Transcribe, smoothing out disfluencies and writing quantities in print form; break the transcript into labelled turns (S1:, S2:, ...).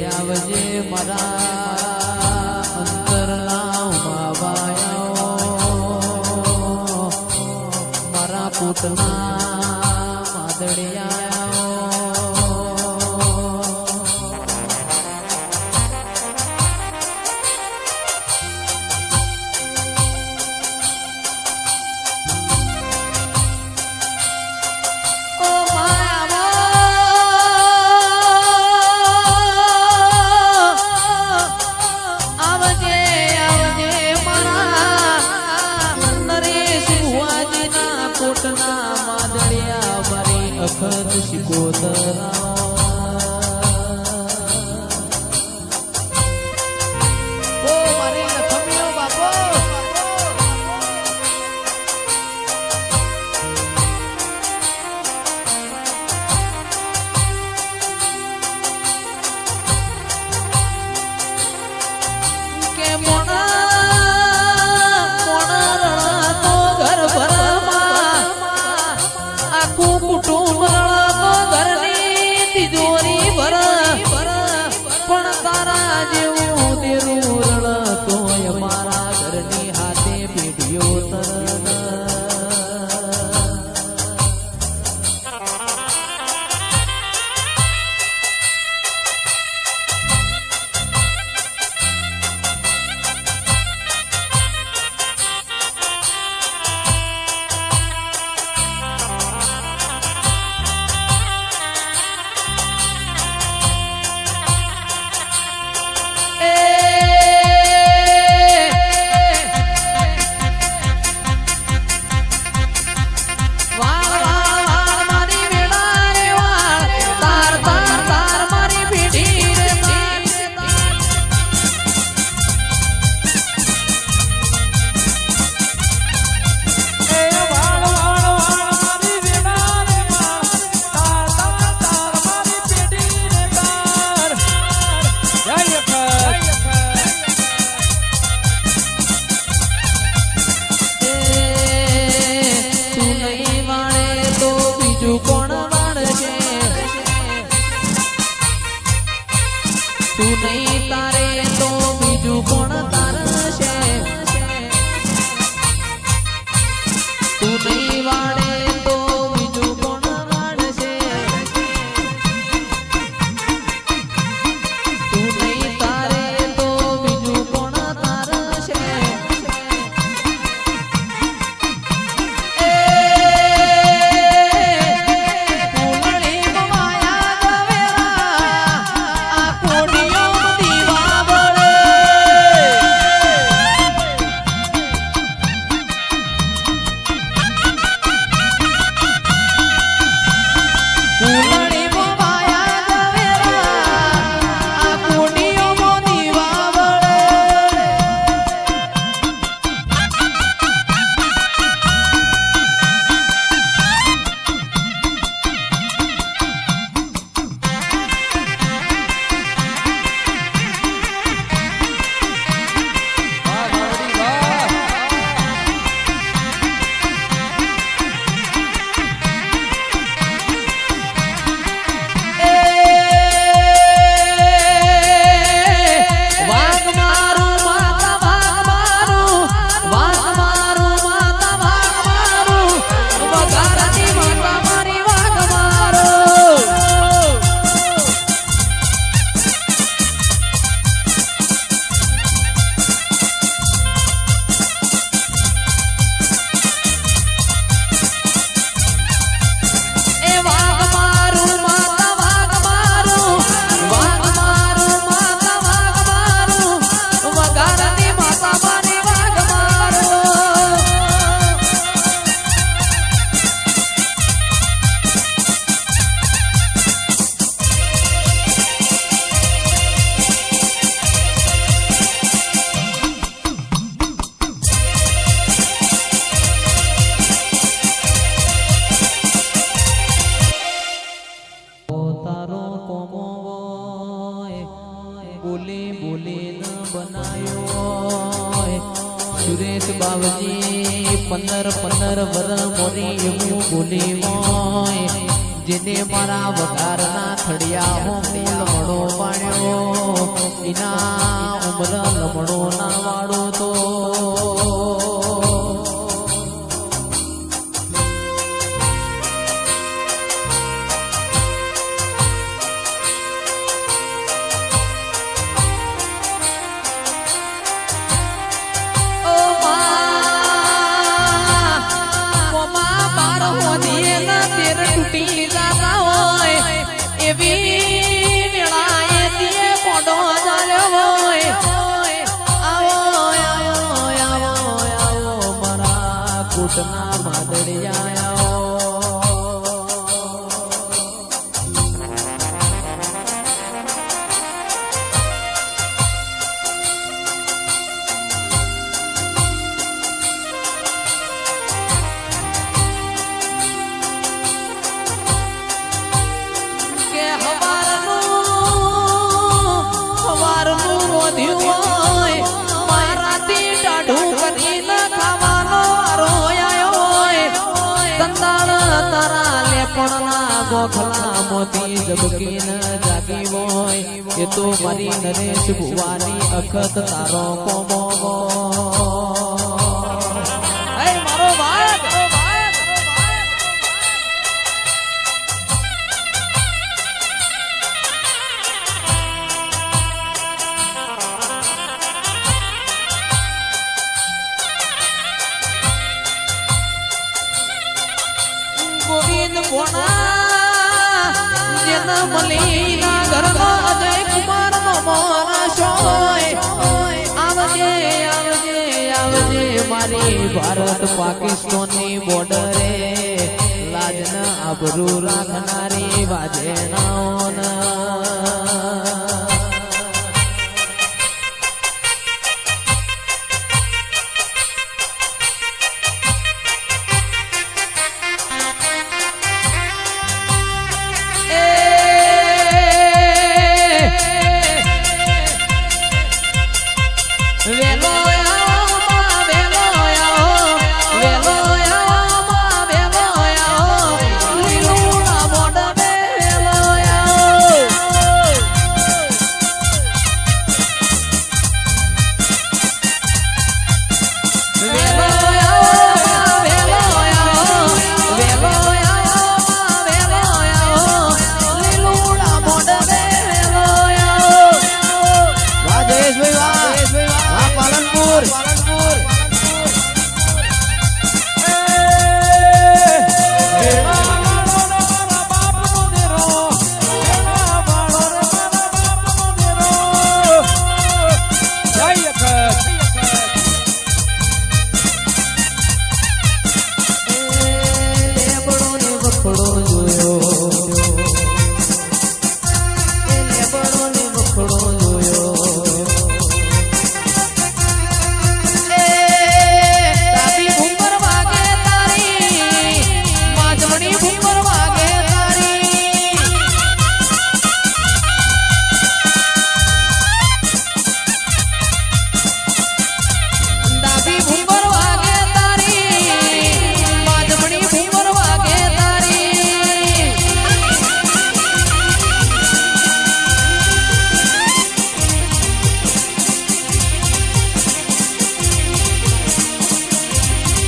S1: આવજે મારા અંતરના બાબાઓ મારા પૂતના માદડિયા અખત શિકોતરા ઓ મારે લખમ્યો બાપો કે મોણા તો ઘર ભરમાં આખું કુટુંબ પણ તારા જેવું દેરું રણ તોય મારા ઘરની હાથે પેઢીઓ તરણ તું નહીં તારે તો બીજું કોણ તારશે તું નહીં વાળે તો બીજું કોણ વાળશે તું નહીં તારે તો બીજું કોણ તારશે બોલી બોલીને બનાયો સુરેશ બાવજી 15 વર મોરી એવું બોલી મોય જેને મારા વઘારના થડિયા હો લમણો પાણ્યો એના ઉમર લમણો ના વાળો તો કુટના માદડિયા કે હવારનું રોધ્યું હોય મારાથી ટાઢું કરીને ખાવાનો ગોખલા મોતી જબકી ન જાગી હોય એ તો મારી નરેશ ભુવાની અખત તારો કોમો મારો ભાઈ ગોવિંદ ભોણા મલીના ઘરમાં અજય કુમાર નો મોરશો આવજે આવજે આવજે મારી ભારત પાકિસ્તાનની બોર્ડરે લાજના આબરૂ રાખનારી વાજે ના